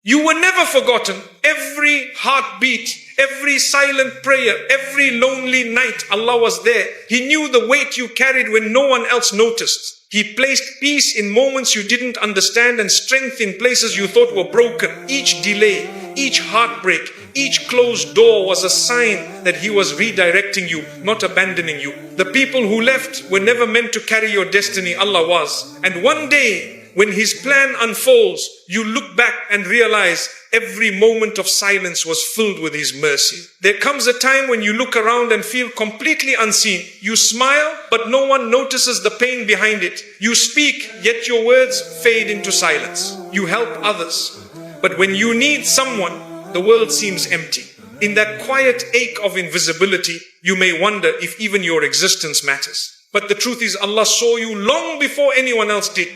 You were never forgotten. Every heartbeat, every silent prayer, every lonely night, Allah was there. He knew the weight you carried when no one else noticed. He placed peace in moments you didn't understand and strength in places you thought were broken. Each delay, each heartbreak, each closed door was a sign that He was redirecting you, not abandoning you. The people who left were never meant to carry your destiny, Allah was. And one day, when His plan unfolds, you look back and realize every moment of silence was filled with His mercy. There comes a time when you look around and feel completely unseen. You smile, but no one notices the pain behind it. You speak, yet your words fade into silence. You help others, but when you need someone, the world seems empty. In that quiet ache of invisibility, you may wonder if even your existence matters. But the truth is, Allah saw you long before anyone else did.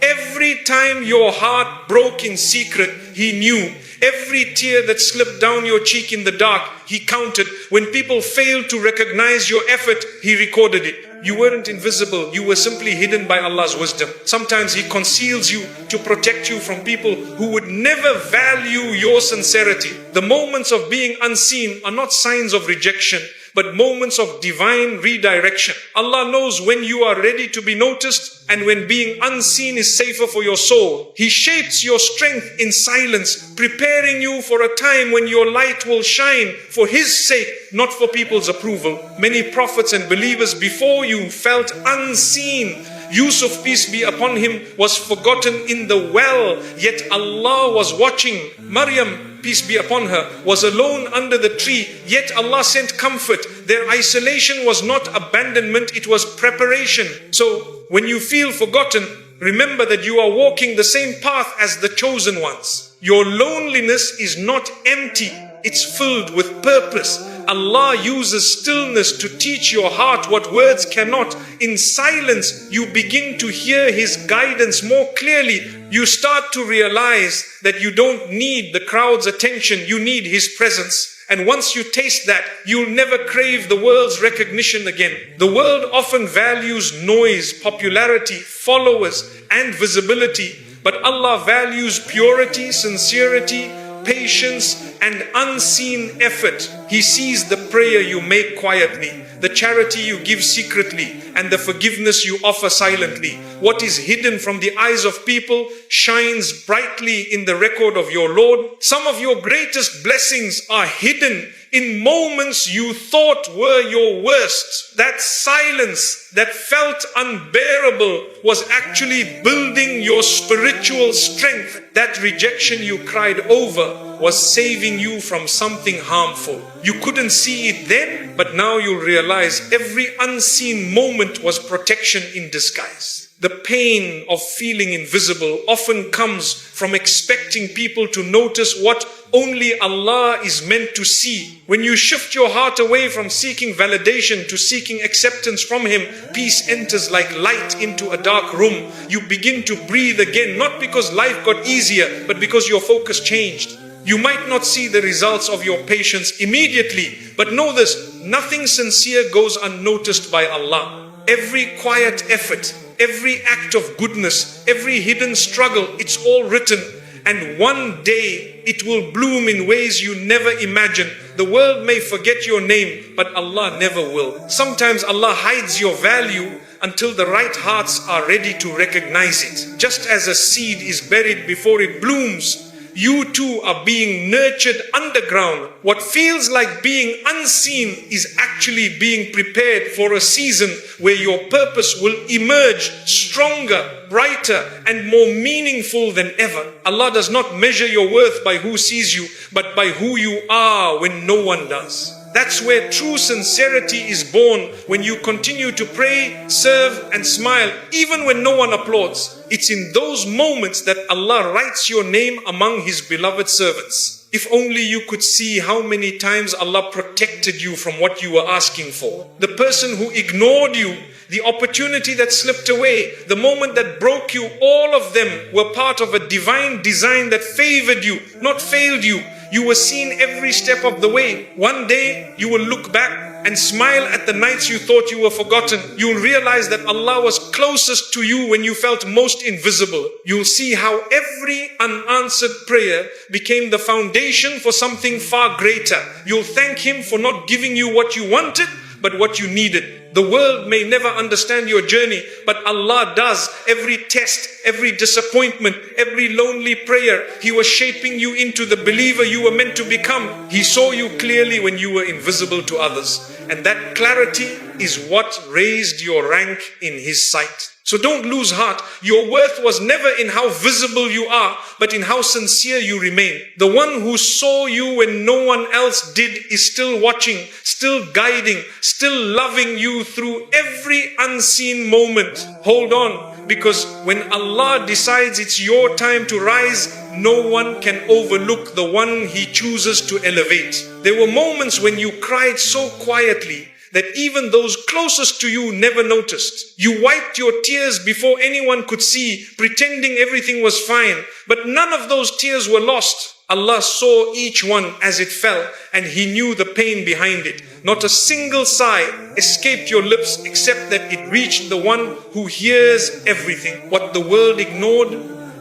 Every time your heart broke in secret, He knew. Every tear that slipped down your cheek in the dark, He counted. When people failed to recognize your effort, He recorded it. You weren't invisible, you were simply hidden by Allah's wisdom. Sometimes He conceals you to protect you from people who would never value your sincerity. The moments of being unseen are not signs of rejection, but moments of divine redirection. Allah knows when you are ready to be noticed and when being unseen is safer for your soul. He shapes your strength in silence, preparing you for a time when your light will shine for His sake, not for people's approval. Many prophets and believers before you felt unseen. Yusuf, peace be upon him, was forgotten in the well, yet Allah was watching. Maryam, peace be upon her, was alone under the tree, yet Allah sent comfort. Their isolation was not abandonment, it was preparation. So when you feel forgotten, remember that you are walking the same path as the chosen ones. Your loneliness is not empty, it's filled with purpose. Allah uses stillness to teach your heart what words cannot. In silence, you begin to hear His guidance more clearly. You start to realize that you don't need the crowd's attention, you need His presence. And once you taste that, you'll never crave the world's recognition again. The world often values noise, popularity, followers, and visibility. But Allah values purity, sincerity, patience, and unseen effort. He sees the prayer you make quietly, the charity you give secretly, and the forgiveness you offer silently. What is hidden from the eyes of people shines brightly in the record of your Lord. Some of your greatest blessings are hidden in moments you thought were your worst. That silence that felt unbearable was actually building your spiritual strength. That rejection you cried over was saving you from something harmful. You couldn't see it then, but now you'll realize every unseen moment was protection in disguise. The pain of feeling invisible often comes from expecting people to notice what only Allah is meant to see. When you shift your heart away from seeking validation to seeking acceptance from Him, peace enters like light into a dark room. You begin to breathe again, not because life got easier, but because your focus changed. You might not see the results of your patience immediately, but know this, nothing sincere goes unnoticed by Allah. Every quiet effort, every act of goodness, every hidden struggle, it's all written. And one day it will bloom in ways you never imagined. The world may forget your name, but Allah never will. Sometimes Allah hides your value until the right hearts are ready to recognize it. Just as a seed is buried before it blooms, you too are being nurtured underground. What feels like being unseen is actually being prepared for a season where your purpose will emerge stronger, brighter, and more meaningful than ever. Allah does not measure your worth by who sees you, but by who you are when no one does. That's where true sincerity is born, when you continue to pray, serve, and smile, even when no one applauds. It's in those moments that Allah writes your name among His beloved servants. If only you could see how many times Allah protected you from what you were asking for. The person who ignored you, the opportunity that slipped away, the moment that broke you, all of them were part of a divine design that favored you, not failed you. You were seen every step of the way. One day you will look back and smile at the nights you thought you were forgotten, you'll realize that Allah was closest to you when you felt most invisible. You'll see how every unanswered prayer became the foundation for something far greater. You'll thank Him for not giving you what you wanted, but what you needed. The world may never understand your journey, but Allah does. Every test, every disappointment, every lonely prayer, He was shaping you into the believer you were meant to become. He saw you clearly when you were invisible to others. And that clarity is what raised your rank in His sight. So don't lose heart. Your worth was never in how visible you are, but in how sincere you remain. The one who saw you when no one else did is still watching, still guiding, still loving you through every unseen moment. Hold on, because when Allah decides it's your time to rise, no one can overlook the one He chooses to elevate. There were moments when you cried so quietly that even those closest to you never noticed. You wiped your tears before anyone could see, pretending everything was fine. But none of those tears were lost. Allah saw each one as it fell, and He knew the pain behind it. Not a single sigh escaped your lips except that it reached the one who hears everything. What the world ignored,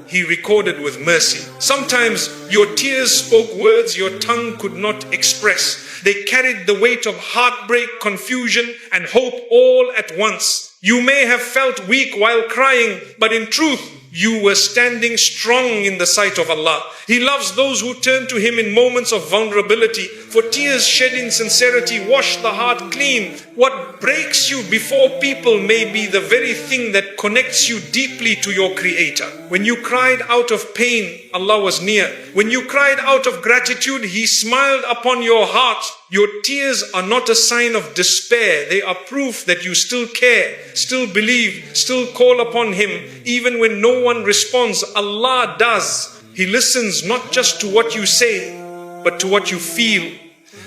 He recorded with mercy. Sometimes your tears spoke words your tongue could not express. They carried the weight of heartbreak, confusion, and hope all at once. You may have felt weak while crying, but in truth, you were standing strong in the sight of Allah. He loves those who turn to Him in moments of vulnerability, for tears shed in sincerity wash the heart clean. What breaks you before people may be the very thing that connects you deeply to your Creator. When you cried out of pain, Allah was near. When you cried out of gratitude, He smiled upon your heart. Your tears are not a sign of despair. They are proof that you still care, still believe, still call upon Him. Even when no one responds, Allah does. He listens not just to what you say, but to what you feel.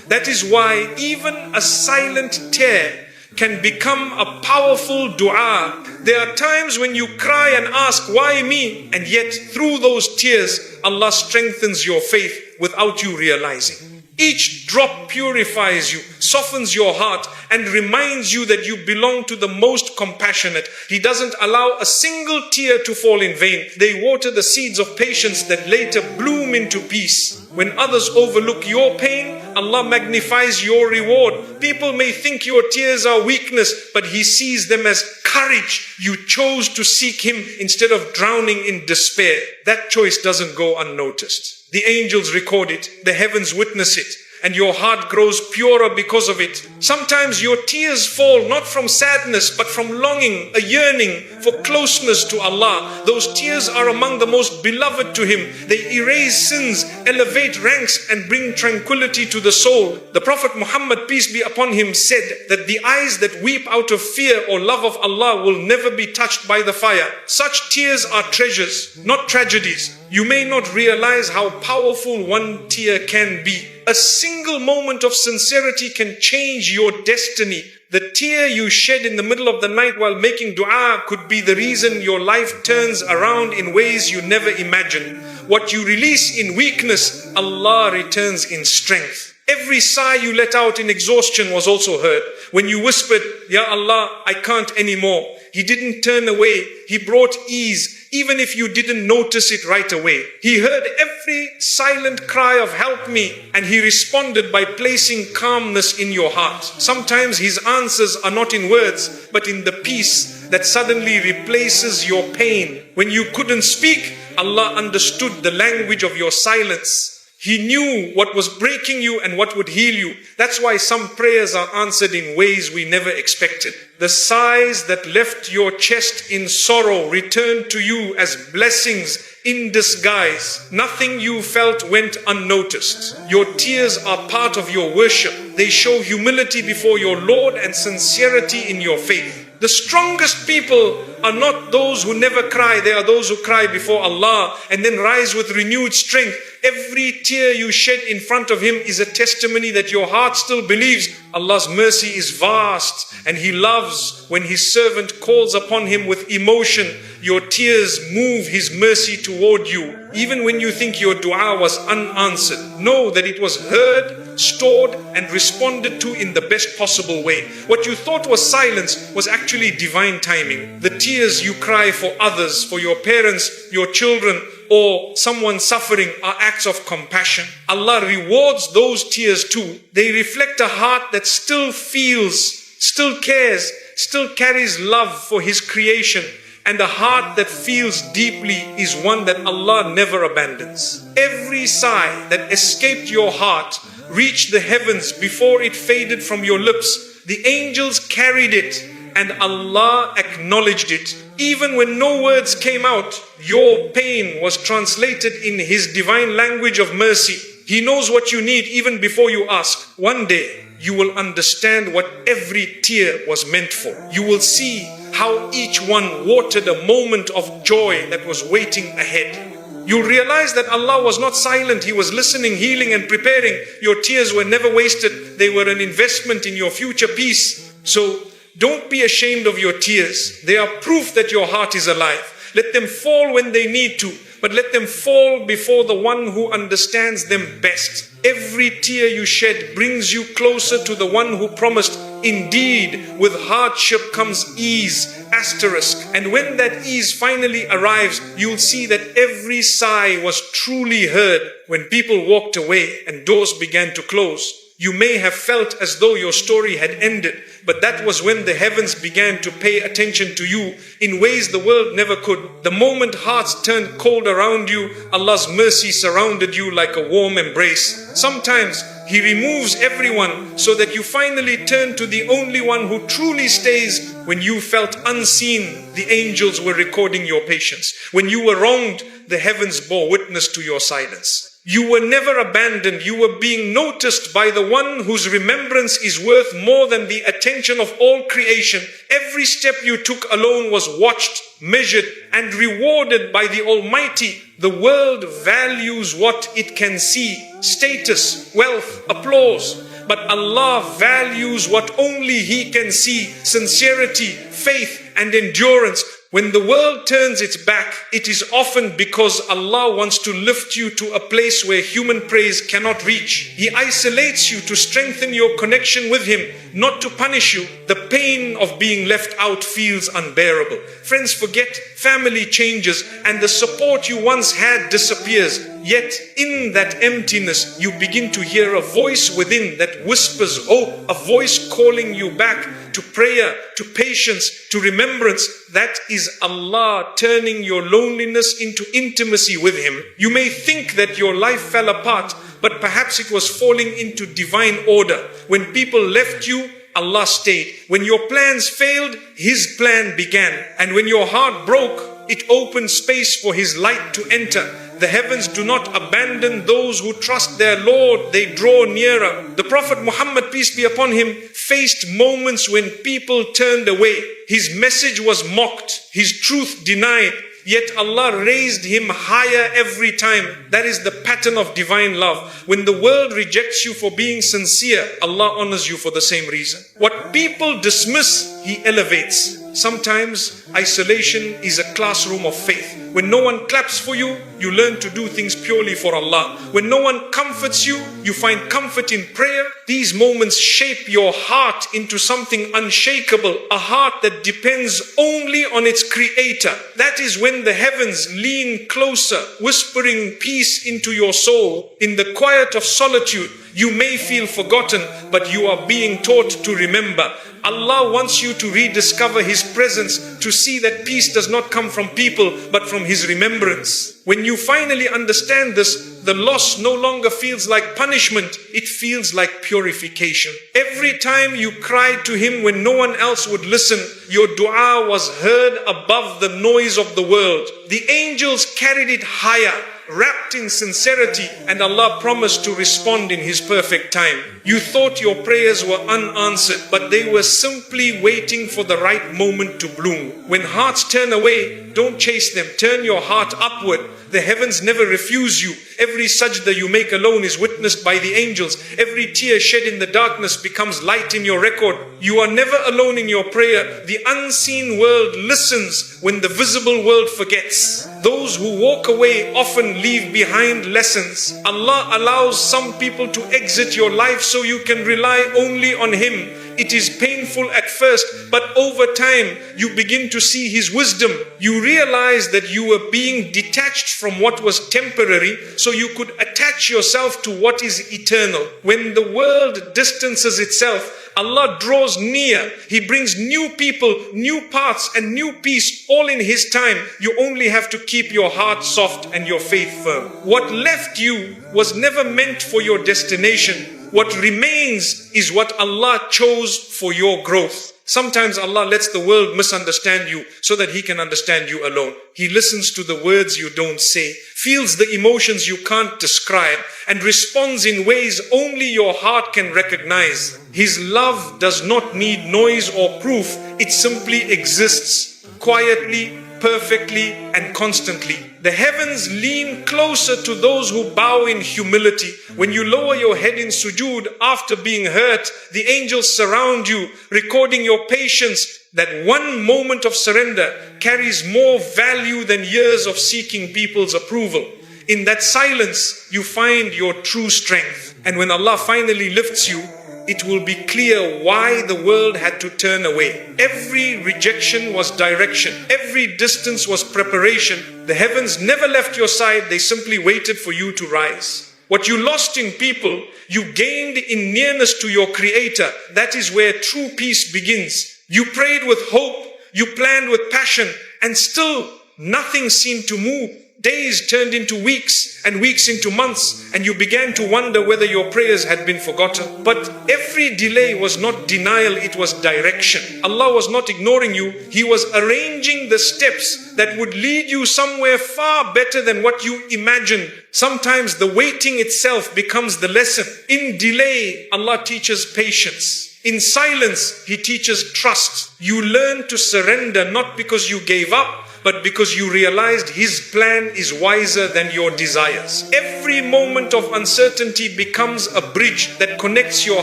That is why even a silent tear can become a powerful dua. There are times when you cry and ask, why me? And yet through those tears, Allah strengthens your faith without you realizing. Each drop purifies you, softens your heart, and reminds you that you belong to the most compassionate. He doesn't allow a single tear to fall in vain. They water the seeds of patience that later bloom into peace. When others overlook your pain, Allah magnifies your reward. People may think your tears are weakness, but He sees them as courage. You chose to seek Him instead of drowning in despair. That choice doesn't go unnoticed. The angels record it, the heavens witness it, and your heart grows purer because of it. Sometimes your tears fall not from sadness, but from longing, a yearning for closeness to Allah. Those tears are among the most beloved to Him. They erase sins, elevate ranks, and bring tranquility to the soul. The Prophet Muhammad, peace be upon him, said that the eyes that weep out of fear or love of Allah will never be touched by the fire. Such tears are treasures, not tragedies. You may not realize how powerful one tear can be. A single moment of sincerity can change your destiny. The tear you shed in the middle of the night while making dua could be the reason your life turns around in ways you never imagined. What you release in weakness, Allah returns in strength. Every sigh you let out in exhaustion was also heard. When you whispered, Ya Allah, I can't anymore, He didn't turn away. He brought ease, even if you didn't notice it right away. He heard every silent cry of help me, and He responded by placing calmness in your heart. Sometimes His answers are not in words, but in the peace that suddenly replaces your pain. When you couldn't speak, Allah understood the language of your silence. He knew what was breaking you and what would heal you. That's why some prayers are answered in ways we never expected. The sighs that left your chest in sorrow returned to you as blessings in disguise. Nothing you felt went unnoticed. Your tears are part of your worship. They show humility before your Lord and sincerity in your faith. The strongest people are not those who never cry. They are those who cry before Allah and then rise with renewed strength. Every tear you shed in front of him is a testimony that your heart still believes Allah's mercy is vast and He loves when His servant calls upon Him with emotion. Your tears move His mercy toward you. Even when you think your dua was unanswered, know that it was heard, stored and responded to in the best possible way. What you thought was silence was actually divine timing. The tears you cry for others, for your parents, your children, or someone suffering are acts of compassion. Allah rewards those tears too. They reflect a heart that still feels, still cares, still carries love for His creation. And a heart that feels deeply is one that Allah never abandons. Every sigh that escaped your heart reached the heavens before it faded from your lips. The angels carried it and Allah acknowledged it. Even when no words came out, your pain was translated in His divine language of mercy. He knows what you need even before you ask. One day, you will understand what every tear was meant for. You will see how each one watered a moment of joy that was waiting ahead. You'll realize that Allah was not silent. He was listening, healing and preparing. Your tears were never wasted. They were an investment in your future peace. So don't be ashamed of your tears. They are proof that your heart is alive. Let them fall when they need to, but let them fall before the one who understands them best. Every tear you shed brings you closer to the one who promised, indeed, with hardship comes ease, asterisk. And when that ease finally arrives, you'll see that every sigh was truly heard when people walked away and doors began to close. You may have felt as though your story had ended, but that was when the heavens began to pay attention to you in ways the world never could. The moment hearts turned cold around you, Allah's mercy surrounded you like a warm embrace. Sometimes He removes everyone so that you finally turn to the only one who truly stays. When you felt unseen, the angels were recording your patience. When you were wronged, the heavens bore witness to your silence. You were never abandoned. You were being noticed by the one whose remembrance is worth more than the attention of all creation. Every step you took alone was watched, measured, and rewarded by the Almighty. The world values what it can see: status, wealth, applause. But Allah values what only He can see: sincerity, faith, and endurance. When the world turns its back, it is often because Allah wants to lift you to a place where human praise cannot reach. He isolates you to strengthen your connection with Him, not to punish you. The pain of being left out feels unbearable. Friends forget, family changes, and the support you once had disappears. Yet in that emptiness, you begin to hear a voice within that whispers hope, a voice calling you back to prayer, to patience, to remembrance. That is Allah turning your loneliness into intimacy with Him. You may think that your life fell apart, but perhaps it was falling into divine order. When people left you, Allah stayed. When your plans failed, His plan began. And when your heart broke, it opened space for His light to enter. The heavens do not abandon those who trust their Lord. They draw nearer. The Prophet Muhammad, peace be upon him, faced moments when people turned away. His message was mocked, his truth denied. Yet Allah raised him higher every time. That is the pattern of divine love. When the world rejects you for being sincere, Allah honors you for the same reason. What people dismiss, He elevates. Sometimes isolation is a classroom of faith. When no one claps for you, you learn to do things purely for Allah. When no one comforts you, you find comfort in prayer. These moments shape your heart into something unshakable, a heart that depends only on its Creator. That is when the heavens lean closer, whispering peace into your soul. In the quiet of solitude, you may feel forgotten, but you are being taught to remember. Allah wants you to rediscover His presence, to see that peace does not come from people, but from His remembrance. When you finally understand this, the loss no longer feels like punishment, it feels like purification. Every time you cried to Him when no one else would listen, your dua was heard above the noise of the world. The angels carried it higher, wrapped in sincerity, and Allah promised to respond in His perfect time. You thought your prayers were unanswered, but they were simply waiting for the right moment to bloom. When hearts turn away, don't chase them. Turn your heart upward. The heavens never refuse you. Every sajda you make alone is witnessed by the angels. Every tear shed in the darkness becomes light in your record. You are never alone in your prayer. The unseen world listens when the visible world forgets. Those who walk away often leave behind lessons. Allah allows some people to exit your life so you can rely only on Him. It is painful at first, but over time you begin to see His wisdom. You realize that you were being detached from what was temporary so you could attach yourself to what is eternal. When the world distances itself, Allah draws near. He brings new people, new paths and new peace, all in His time. You only have to keep your heart soft and your faith firm. What left you was never meant for your destination. What remains is what Allah chose for your growth. Sometimes Allah lets the world misunderstand you so that He can understand you alone. He listens to the words you don't say, feels the emotions you can't describe, and responds in ways only your heart can recognize. His love does not need noise or proof. It simply exists quietly, perfectly, and constantly. The heavens lean closer to those who bow in humility. When you lower your head in sujood after being hurt, the angels surround you, recording your patience. That one moment of surrender carries more value than years of seeking people's approval. In that silence, you find your true strength. And when Allah finally lifts you, it will be clear why the world had to turn away. Every rejection was direction. Every distance was preparation. The heavens never left your side. They simply waited for you to rise. What you lost in people, you gained in nearness to your Creator. That is where true peace begins. You prayed with hope. You planned with passion. And still, nothing seemed to move. Days turned into weeks and weeks into months, and you began to wonder whether your prayers had been forgotten. But every delay was not denial, it was direction. Allah was not ignoring you. He was arranging the steps that would lead you somewhere far better than what you imagined. Sometimes the waiting itself becomes the lesson. In delay, Allah teaches patience. In silence, He teaches trust. You learn to surrender not because you gave up, but because you realized His plan is wiser than your desires. Every moment of uncertainty becomes a bridge that connects your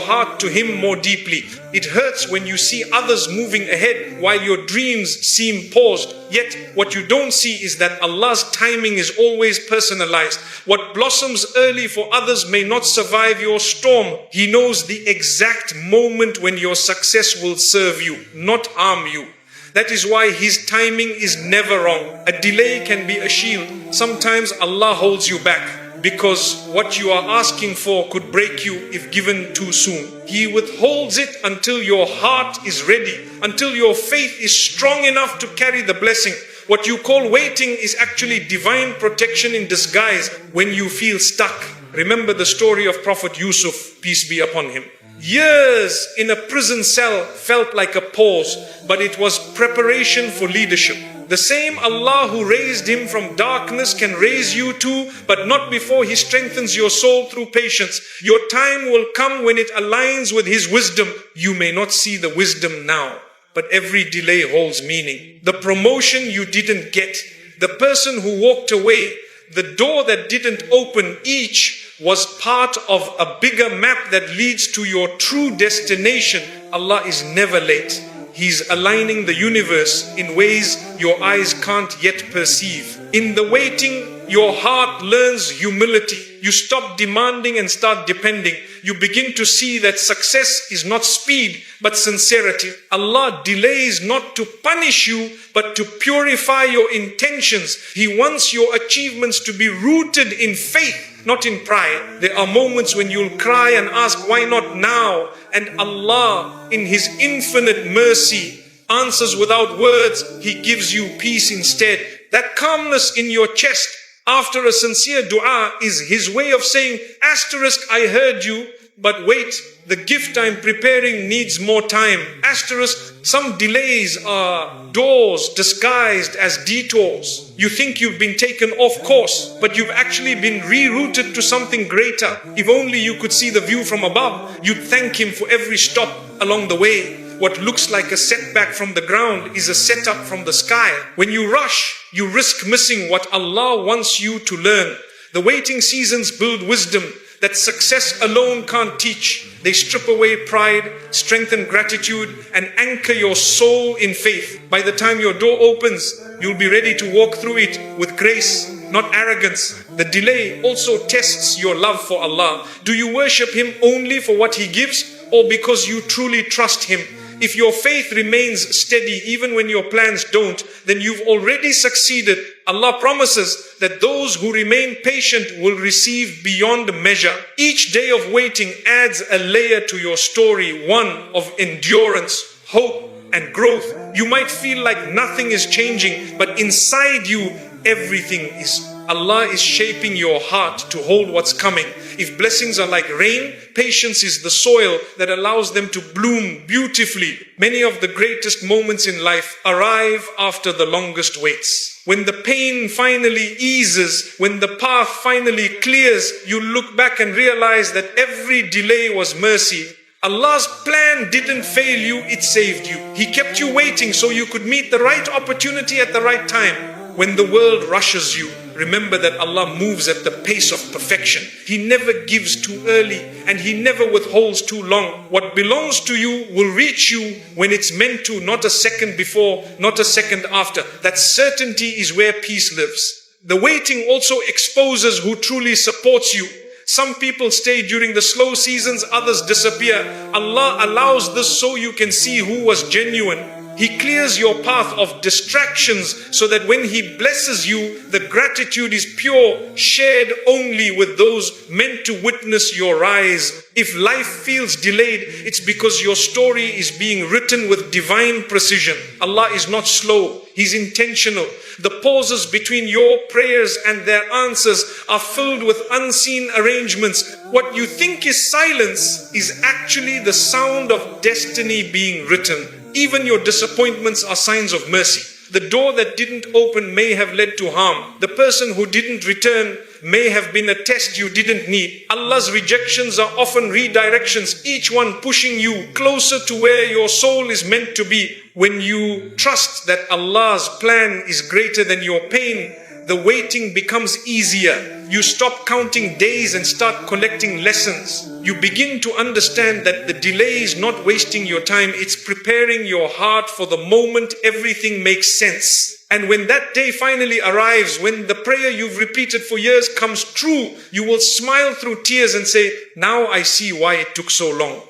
heart to Him more deeply. It hurts when you see others moving ahead while your dreams seem paused. Yet what you don't see is that Allah's timing is always personalized. What blossoms early for others may not survive your storm. He knows the exact moment when your success will serve you, not harm you. That is why His timing is never wrong. A delay can be a shield. Sometimes Allah holds you back because what you are asking for could break you if given too soon. He withholds it until your heart is ready, until your faith is strong enough to carry the blessing. What you call waiting is actually divine protection in disguise when you feel stuck. Remember the story of Prophet Yusuf, peace be upon him. Years in a prison cell felt like a pause, but it was preparation for leadership. The same Allah who raised him from darkness can raise you too, but not before He strengthens your soul through patience. Your time will come when it aligns with His wisdom. You may not see the wisdom now, but every delay holds meaning. The promotion you didn't get, the person who walked away, the door that didn't open, each was part of a bigger map that leads to your true destination. Allah is never late. He's aligning the universe in ways your eyes can't yet perceive. In the waiting, your heart learns humility. You stop demanding and start depending. You begin to see that success is not speed, but sincerity. Allah delays not to punish you, but to purify your intentions. He wants your achievements to be rooted in faith, not in pride. There are moments when you'll cry and ask, why not now? And Allah, in His infinite mercy, answers without words. He gives you peace instead. That calmness in your chest after a sincere dua is His way of saying, asterisk, I heard you. but wait, the gift I'm preparing needs more time. Asterisk, some delays are doors disguised as detours. You think you've been taken off course, but you've actually been rerouted to something greater. If only you could see the view from above, you'd thank Him for every stop along the way. What looks like a setback from the ground is a setup from the sky. When you rush, you risk missing what Allah wants you to learn. The waiting seasons build wisdom that success alone can't teach. They strip away pride, strengthen gratitude, and anchor your soul in faith. By the time your door opens, you'll be ready to walk through it with grace, not arrogance. The delay also tests your love for Allah. Do you worship Him only for what He gives, or because you truly trust Him? If your faith remains steady even when your plans don't, then you've already succeeded. Allah promises that those who remain patient will receive beyond measure. Each day of waiting adds a layer to your story, one of endurance, hope, and growth. You might feel like nothing is changing, but inside you, everything is. Allah is shaping your heart to hold what's coming. If blessings are like rain, patience is the soil that allows them to bloom beautifully. Many of the greatest moments in life arrive after the longest waits. When the pain finally eases, when the path finally clears, you look back and realize that every delay was mercy. Allah's plan didn't fail you, it saved you. He kept you waiting so you could meet the right opportunity at the right time. When the world rushes you, remember that Allah moves at the pace of perfection. He never gives too early and He never withholds too long. What belongs to you will reach you when it's meant to, not a second before, not a second after. That certainty is where peace lives. The waiting also exposes who truly supports you. Some people stay during the slow seasons, others disappear. Allah allows this so you can see who was genuine. He clears your path of distractions so that when He blesses you, the gratitude is pure, shared only with those meant to witness your rise. If life feels delayed, it's because your story is being written with divine precision. Allah is not slow, He's intentional. The pauses between your prayers and their answers are filled with unseen arrangements. What you think is silence is actually the sound of destiny being written. Even your disappointments are signs of mercy. The door that didn't open may have led to harm. The person who didn't return may have been a test you didn't need. Allah's rejections are often redirections, each one pushing you closer to where your soul is meant to be. When you trust that Allah's plan is greater than your pain, the waiting becomes easier. You stop counting days and start collecting lessons. You begin to understand that the delay is not wasting your time, it's preparing your heart for the moment everything makes sense. And when that day finally arrives, when the prayer you've repeated for years comes true, you will smile through tears and say, now I see why it took so long.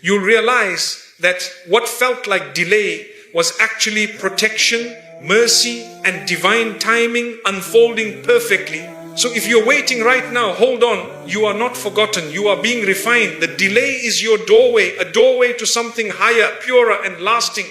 You'll realize that what felt like delay was actually protection, mercy, and divine timing unfolding perfectly. So if you're waiting right now, hold on. You are not forgotten. You are being refined. The delay is your doorway, a doorway to something higher, purer, and lasting.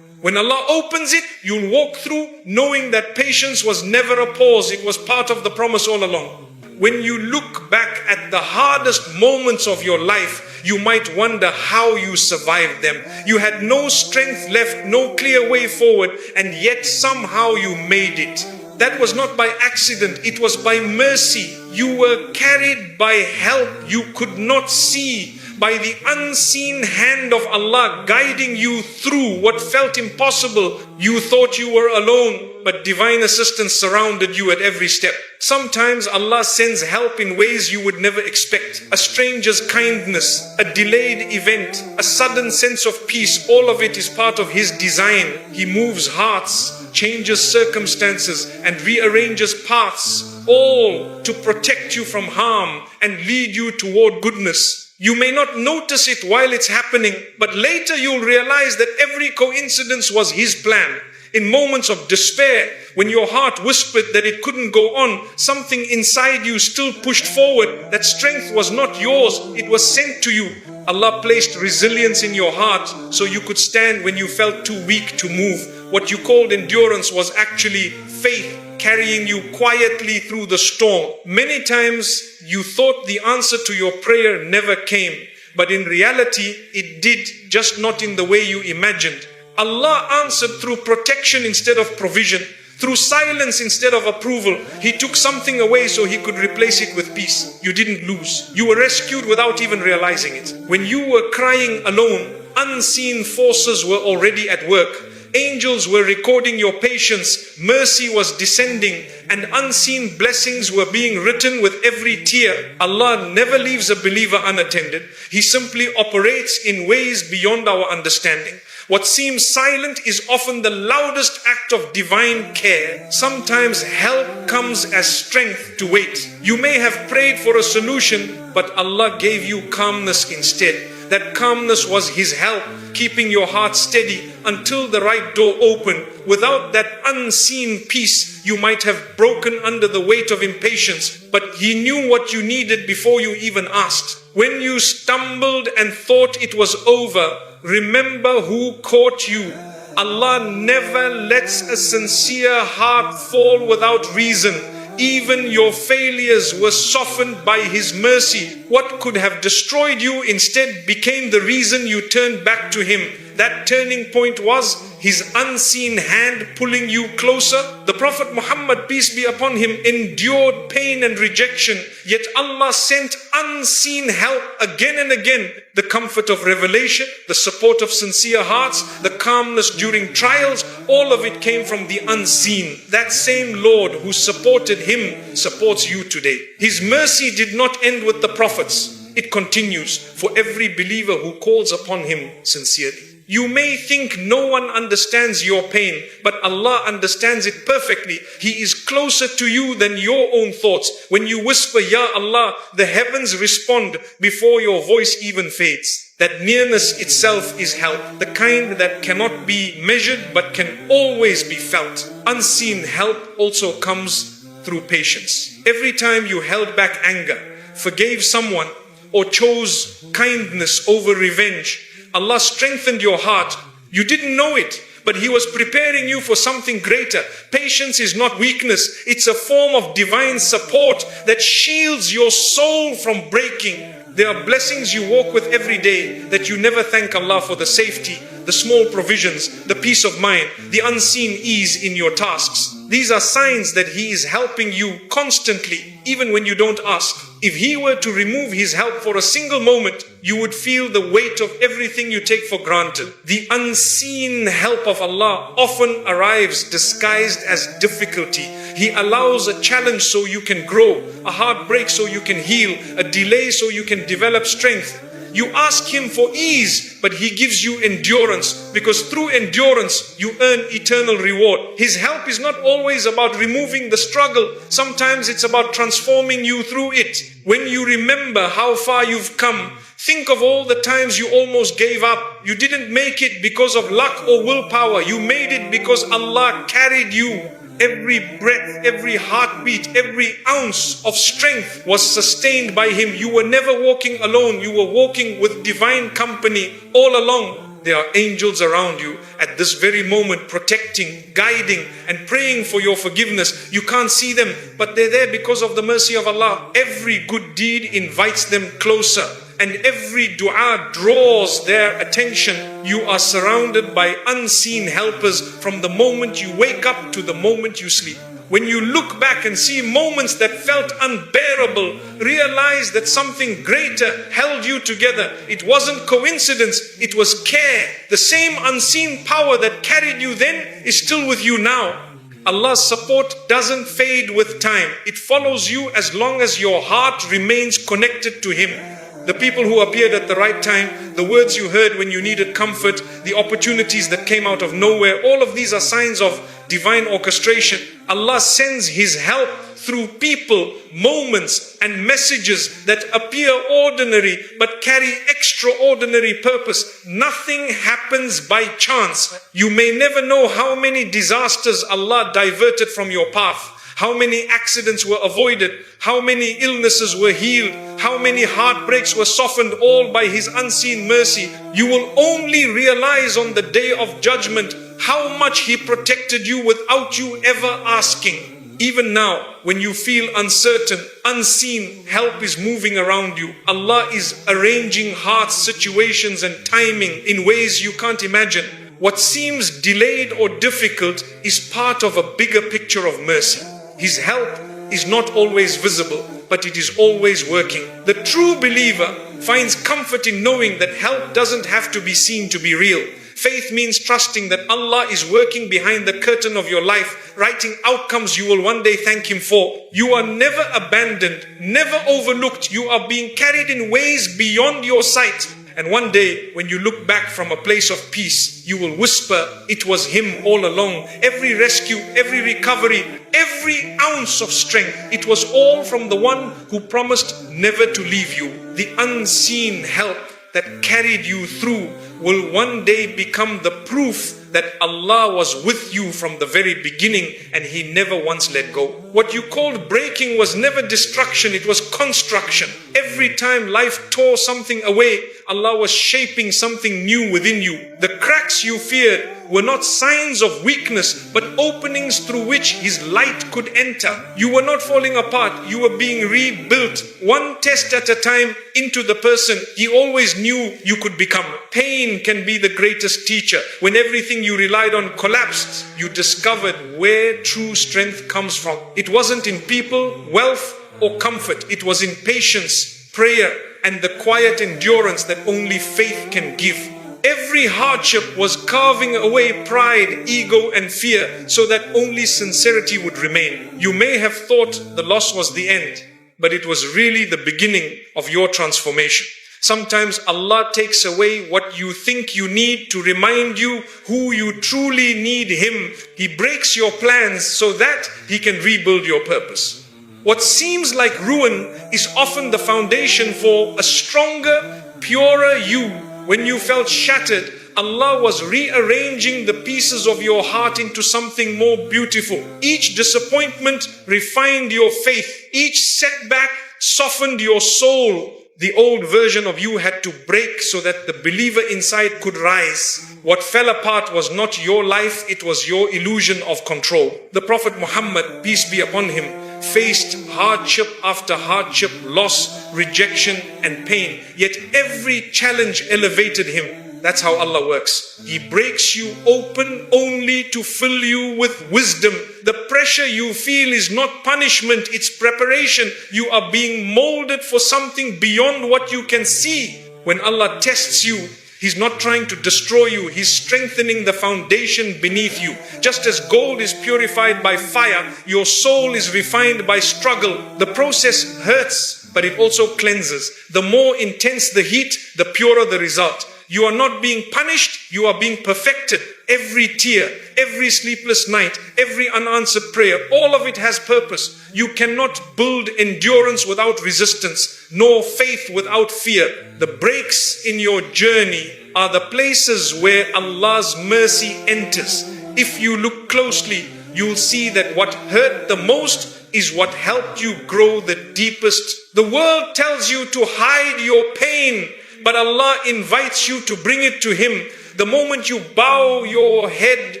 When Allah opens it, you'll walk through knowing that patience was never a pause. It was part of the promise all along. When you look back at the hardest moments of your life, you might wonder how you survived them. You had no strength left, no clear way forward, and yet somehow you made it. That was not by accident, it was by mercy. You were carried by help you could not see, by the unseen hand of Allah guiding you through what felt impossible. You thought you were alone, but divine assistance surrounded you at every step. Sometimes Allah sends help in ways you would never expect. A stranger's kindness, a delayed event, a sudden sense of peace, all of it is part of His design. He moves hearts, changes circumstances, and rearranges paths, all to protect you from harm and lead you toward goodness. You may not notice it while it's happening, but later you'll realize that every coincidence was His plan. In moments of despair, when your heart whispered that it couldn't go on, something inside you still pushed forward. That strength was not yours, it was sent to you. Allah placed resilience in your heart so you could stand when you felt too weak to move. What you called endurance was actually faith carrying you quietly through the storm. Many times you thought the answer to your prayer never came. But in reality, it did, just not in the way you imagined. Allah answered through protection instead of provision, through silence instead of approval. He took something away so He could replace it with peace. You didn't lose. You were rescued without even realizing it. When you were crying alone, unseen forces were already at work. Angels were recording your patience, mercy was descending, and unseen blessings were being written with every tear. Allah never leaves a believer unattended. He simply operates in ways beyond our understanding. What seems silent is often the loudest act of divine care. Sometimes help comes as strength to wait. You may have prayed for a solution, but Allah gave you calmness instead. That calmness was His help, keeping your heart steady until the right door opened. Without that unseen peace, you might have broken under the weight of impatience. But He knew what you needed before you even asked. When you stumbled and thought it was over, remember who caught you. Allah never lets a sincere heart fall without reason. Even your failures were softened by His mercy. What could have destroyed you instead became the reason you turned back to Him. That turning point was His unseen hand pulling you closer. The Prophet Muhammad, peace be upon him, endured pain and rejection, yet Allah sent unseen help again and again. The comfort of revelation, the support of sincere hearts, the calmness during trials, all of it came from the unseen. That same Lord who supported him supports you today. His mercy did not end with the prophets. It continues for every believer who calls upon Him sincerely. You may think no one understands your pain, but Allah understands it perfectly. He is closer to you than your own thoughts. When you whisper, Ya Allah, the heavens respond before your voice even fades. That nearness itself is help, the kind that cannot be measured but can always be felt. Unseen help also comes through patience. Every time you held back anger, forgave someone, or chose kindness over revenge, Allah strengthened your heart. You didn't know it, but He was preparing you for something greater. Patience is not weakness. It's a form of divine support that shields your soul from breaking. There are blessings you walk with every day that you never thank Allah for: the safety, the small provisions, the peace of mind, the unseen ease in your tasks. These are signs that He is helping you constantly, even when you don't ask. If He were to remove His help for a single moment, you would feel the weight of everything you take for granted. The unseen help of Allah often arrives disguised as difficulty. He allows a challenge so you can grow, a heartbreak so you can heal, a delay so you can develop strength. You ask Him for ease, but He gives you endurance, because through endurance you earn eternal reward. His help is not always about removing the struggle. Sometimes it's about transforming you through it. When you remember how far you've come, think of all the times you almost gave up. You didn't make it because of luck or willpower. You made it because Allah carried you. Every breath, every heartbeat, every ounce of strength was sustained by Him. You were never walking alone. You were walking with divine company all along. There are angels around you at this very moment, protecting, guiding, and praying for your forgiveness. You can't see them, but they're there because of the mercy of Allah. Every good deed invites them closer, and every dua draws their attention. You are surrounded by unseen helpers from the moment you wake up to the moment you sleep. When you look back and see moments that felt unbearable, realize that something greater held you together. It wasn't coincidence, it was care. The same unseen power that carried you then is still with you now. Allah's support doesn't fade with time. It follows you as long as your heart remains connected to Him. The people who appeared at the right time, the words you heard when you needed comfort, the opportunities that came out of nowhere, all of these are signs of divine orchestration. Allah sends His help through people, moments, and messages that appear ordinary but carry extraordinary purpose. Nothing happens by chance. You may never know how many disasters Allah diverted from your path, how many accidents were avoided, how many illnesses were healed, how many heartbreaks were softened, all by His unseen mercy. You will only realize on the day of judgment how much He protected you without you ever asking. Even now, when you feel uncertain, unseen, help is moving around you. Allah is arranging hearts, situations and timing in ways you can't imagine. What seems delayed or difficult is part of a bigger picture of mercy. His help is not always visible, but it is always working. The true believer finds comfort in knowing that help doesn't have to be seen to be real. Faith means trusting that Allah is working behind the curtain of your life, writing outcomes you will one day thank Him for. You are never abandoned, never overlooked. You are being carried in ways beyond your sight. And one day, when you look back from a place of peace, you will whisper, it was Him all along. Every rescue, every recovery, every ounce of strength, it was all from the one who promised never to leave you. The unseen help that carried you through will one day become the proof that Allah was with you from the very beginning and He never once let go. What you called breaking was never destruction, it was construction. Every time life tore something away, Allah was shaping something new within you. The cracks you feared were not signs of weakness, but openings through which His light could enter. You were not falling apart, you were being rebuilt, one test at a time into the person He always knew you could become. Pain can be the greatest teacher. When everything you relied on collapsed, you discovered where true strength comes from. It wasn't in people, wealth, or comfort. It was in patience, prayer, and the quiet endurance that only faith can give. Every hardship was carving away pride, ego, and fear so that only sincerity would remain. You may have thought the loss was the end, but it was really the beginning of your transformation. Sometimes Allah takes away what you think you need to remind you who you truly need Him. He breaks your plans so that He can rebuild your purpose. What seems like ruin is often the foundation for a stronger, purer you. When you felt shattered, Allah was rearranging the pieces of your heart into something more beautiful. Each disappointment refined your faith. Each setback softened your soul. The old version of you had to break so that the believer inside could rise. What fell apart was not your life, it was your illusion of control. The Prophet Muhammad, peace be upon him, faced hardship after hardship, loss, rejection and pain. Yet every challenge elevated him. That's how Allah works. He breaks you open only to fill you with wisdom. The pressure you feel is not punishment, it's preparation. You are being molded for something beyond what you can see. When Allah tests you, He's not trying to destroy you. He's strengthening the foundation beneath you. Just as gold is purified by fire, your soul is refined by struggle. The process hurts, but it also cleanses. The more intense the heat, the purer the result. You are not being punished, you are being perfected. Every tear, every sleepless night, every unanswered prayer, all of it has purpose. You cannot build endurance without resistance, nor faith without fear. The breaks in your journey are the places where Allah's mercy enters. If you look closely, you'll see that what hurt the most is what helped you grow the deepest. The world tells you to hide your pain, but Allah invites you to bring it to Him. The moment you bow your head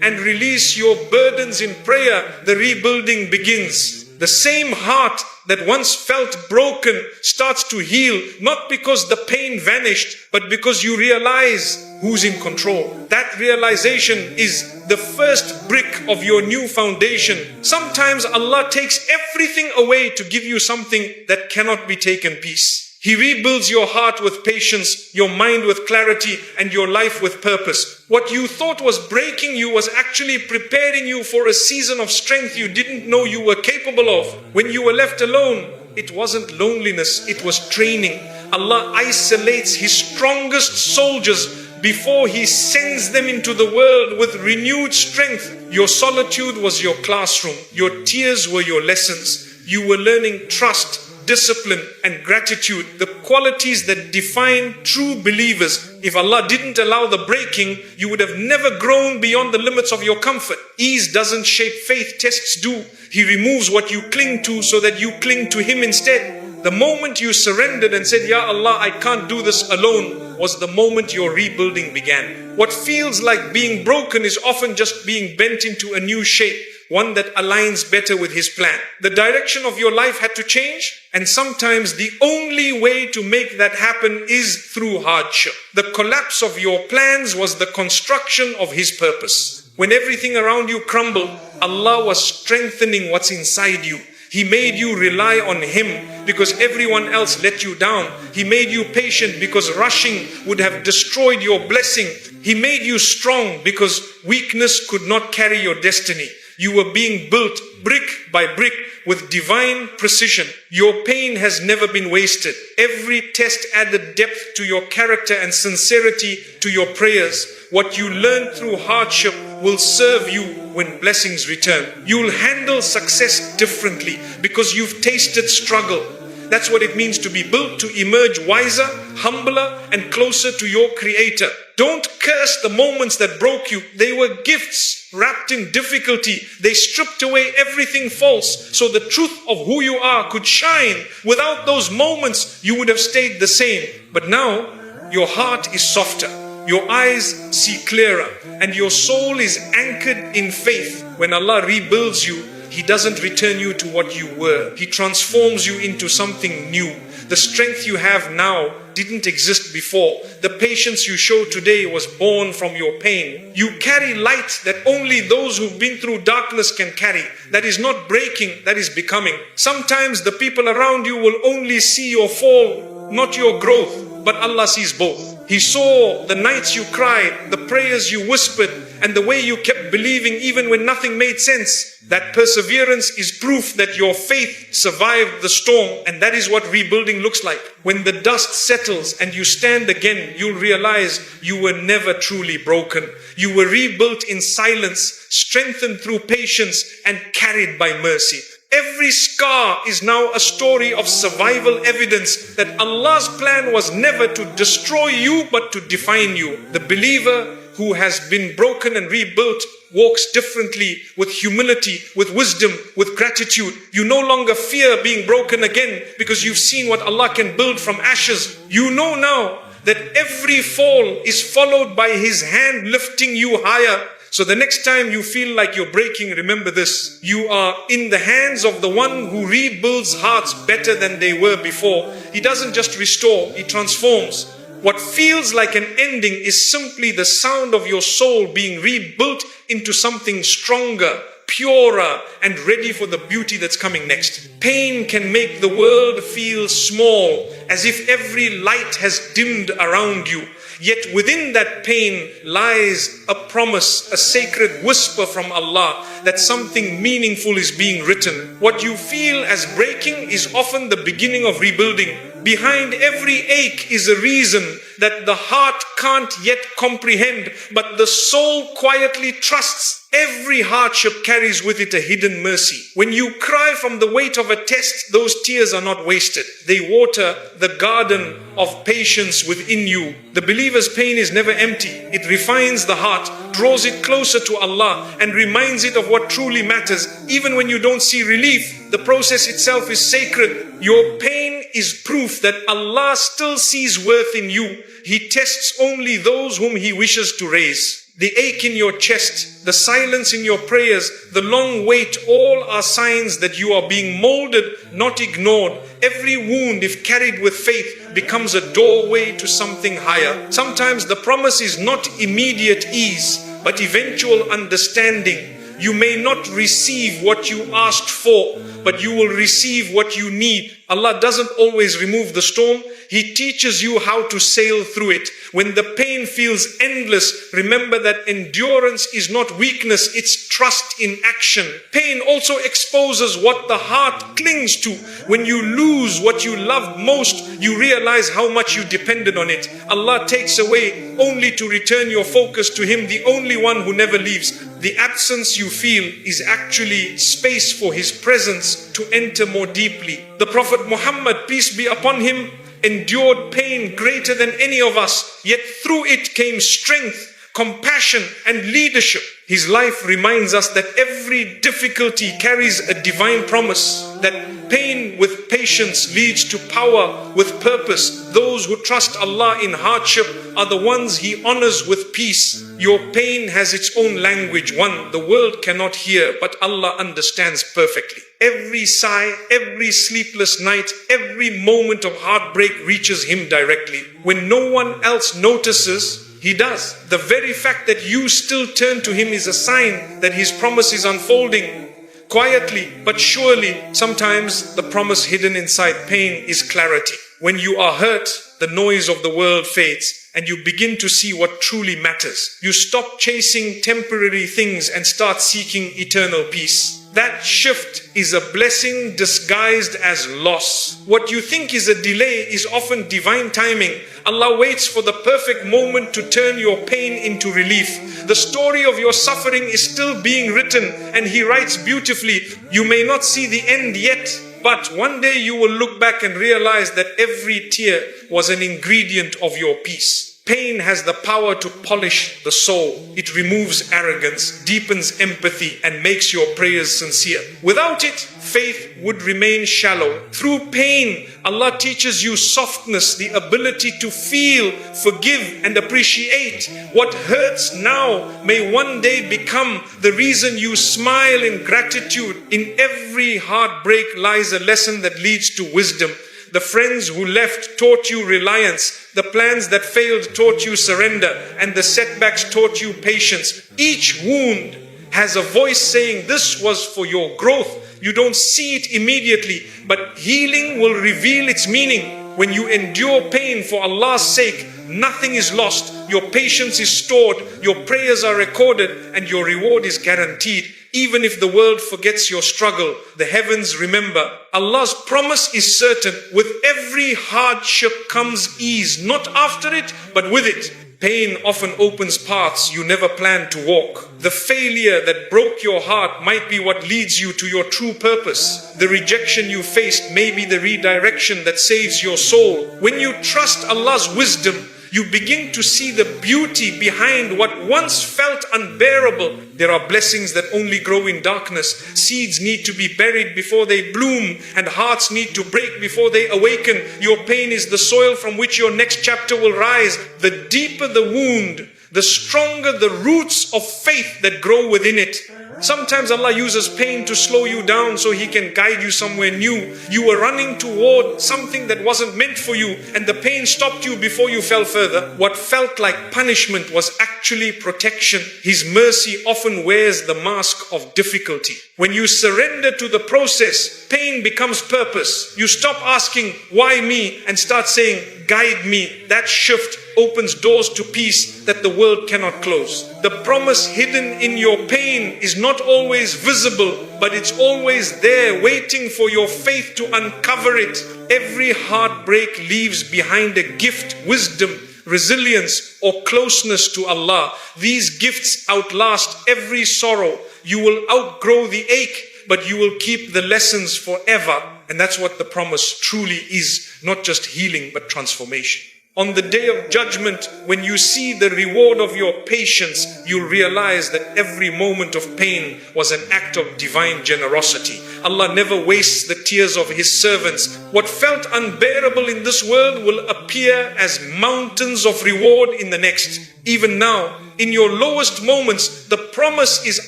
and release your burdens in prayer, the rebuilding begins. The same heart that once felt broken starts to heal, not because the pain vanished, but because you realize who's in control. That realization is the first brick of your new foundation. Sometimes Allah takes everything away to give you something that cannot be taken peace. He rebuilds your heart with patience, your mind with clarity, and your life with purpose. What you thought was breaking you was actually preparing you for a season of strength you didn't know you were capable of. When you were left alone, it wasn't loneliness, it was training. Allah isolates His strongest soldiers before He sends them into the world with renewed strength. Your solitude was your classroom. Your tears were your lessons. You were learning trust, discipline and gratitude, the qualities that define true believers. If Allah didn't allow the breaking, you would have never grown beyond the limits of your comfort. Ease doesn't shape faith, tests do. He removes what you cling to so that you cling to Him instead. The moment you surrendered and said, Ya Allah, I can't do this alone, was the moment your rebuilding began. What feels like being broken is often just being bent into a new shape. one that aligns better with His plan. The direction of your life had to change, and sometimes the only way to make that happen is through hardship. The collapse of your plans was the construction of His purpose. When everything around you crumbled, Allah was strengthening what's inside you. He made you rely on Him because everyone else let you down. He made you patient because rushing would have destroyed your blessing. He made you strong because weakness could not carry your destiny. You were being built brick by brick with divine precision. Your pain has never been wasted. Every test added depth to your character and sincerity to your prayers. What you learned through hardship will serve you when blessings return. You'll handle success differently because you've tasted struggle. That's what it means to be built to emerge wiser, humbler, and closer to your Creator. Don't curse the moments that broke you. They were gifts wrapped in difficulty. They stripped away everything false so the truth of who you are could shine. Without those moments, you would have stayed the same. But now, your heart is softer. Your eyes see clearer, and your soul is anchored in faith. When Allah rebuilds you, He doesn't return you to what you were. He transforms you into something new. The strength you have now didn't exist before. The patience you show today was born from your pain. You carry light that only those who've been through darkness can carry. That is not breaking, that is becoming. Sometimes the people around you will only see your fall, not your growth. But Allah sees both. He saw the nights you cried, the prayers you whispered, and the way you kept believing even when nothing made sense. That perseverance is proof that your faith survived the storm, and that is what rebuilding looks like. When the dust settles and you stand again, you'll realize you were never truly broken. You were rebuilt in silence, strengthened through patience, and carried by mercy. Every scar is now a story of survival evidence that Allah's plan was never to destroy you but to define you. The believer who has been broken and rebuilt walks differently, with humility, with wisdom, with gratitude. You no longer fear being broken again because you've seen what Allah can build from ashes. You know now that every fall is followed by His hand lifting you higher. So the next time you feel like you're breaking, remember this: you are in the hands of the one who rebuilds hearts better than they were before. He doesn't just restore, He transforms. What feels like an ending is simply the sound of your soul being rebuilt into something stronger, purer, and ready for the beauty that's coming next. Pain can make the world feel small, as if every light has dimmed around you. Yet within that pain lies a promise, a sacred whisper from Allah that something meaningful is being written. What you feel as breaking is often the beginning of rebuilding. Behind every ache is a reason that the heart can't yet comprehend, but the soul quietly trusts. Every hardship carries with it a hidden mercy. When you cry from the weight of a test, those tears are not wasted. They water the garden of patience within you. The believer's pain is never empty. It refines the heart, draws it closer to Allah, and reminds it of what truly matters. Even when you don't see relief, the process itself is sacred. Your pain is proof that Allah still sees worth in you. He tests only those whom He wishes to raise. The ache in your chest, the silence in your prayers, the long wait, all are signs that you are being molded, not ignored. Every wound, if carried with faith, becomes a doorway to something higher. Sometimes the promise is not immediate ease, but eventual understanding. You may not receive what you asked for, but you will receive what you need. Allah doesn't always remove the storm. He teaches you how to sail through it. When the pain feels endless, remember that endurance is not weakness, it's trust in action. Pain also exposes what the heart clings to. When you lose what you loved most, you realize how much you depended on it. Allah takes away only to return your focus to Him, the only one who never leaves. The absence you feel is actually space for His presence to enter more deeply. The Prophet Muhammad, peace be upon him, endured pain greater than any of us, yet through it came strength, compassion, and leadership. His life reminds us that every difficulty carries a divine promise, that pain with patience leads to power with purpose. Those who trust Allah in hardship are the ones He honors with peace. Your pain has its own language, one the world cannot hear, but Allah understands perfectly. Every sigh, every sleepless night, every moment of heartbreak reaches Him directly. When no one else notices, He does. The very fact that you still turn to Him is a sign that His promise is unfolding. Quietly but surely, sometimes the promise hidden inside pain is clarity. When you are hurt, the noise of the world fades and you begin to see what truly matters. You stop chasing temporary things and start seeking eternal peace. That shift is a blessing disguised as loss. What you think is a delay is often divine timing. Allah waits for the perfect moment to turn your pain into relief. The story of your suffering is still being written, and He writes beautifully. You may not see the end yet, but one day you will look back and realize that every tear was an ingredient of your peace. Pain has the power to polish the soul. It removes arrogance, deepens empathy, and makes your prayers sincere. Without it, faith would remain shallow. Through pain, Allah teaches you softness, the ability to feel, forgive, and appreciate. What hurts now may one day become the reason you smile in gratitude. In every heartbreak lies a lesson that leads to wisdom. The friends who left taught you reliance. The plans that failed taught you surrender. And the setbacks taught you patience. Each wound has a voice saying, this was for your growth. You don't see it immediately, but healing will reveal its meaning. When you endure pain for Allah's sake, nothing is lost. Your patience is stored, your prayers are recorded, and your reward is guaranteed. Even if the world forgets your struggle, the heavens remember. Allah's promise is certain. With every hardship comes ease, not after it, but with it. Pain often opens paths you never planned to walk. The failure that broke your heart might be what leads you to your true purpose. The rejection you faced may be the redirection that saves your soul. When you trust Allah's wisdom, you begin to see the beauty behind what once felt unbearable. There are blessings that only grow in darkness. Seeds need to be buried before they bloom, and hearts need to break before they awaken. Your pain is the soil from which your next chapter will rise. The deeper the wound, the stronger the roots of faith that grow within it. Sometimes Allah uses pain to slow you down so He can guide you somewhere new. You were running toward something that wasn't meant for you, and the pain stopped you before you fell further. What felt like punishment was actually protection. His mercy often wears the mask of difficulty. When you surrender to the process, pain becomes purpose. You stop asking, why me? And start saying, guide me. That shift opens doors to peace that the world cannot close. The promise hidden in your pain is not always visible, but it's always there, waiting for your faith to uncover it. Every heartbreak leaves behind a gift, wisdom, resilience, or closeness to Allah. These gifts outlast every sorrow. You will outgrow the ache, but you will keep the lessons forever. And that's what the promise truly is, not just healing, but transformation. On the day of judgment, when you see the reward of your patience, you'll realize that every moment of pain was an act of divine generosity. Allah never wastes the tears of His servants. What felt unbearable in this world will appear as mountains of reward in the next. Even now, in your lowest moments, the promise is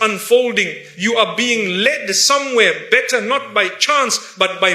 unfolding. You are being led somewhere better, not by chance, but by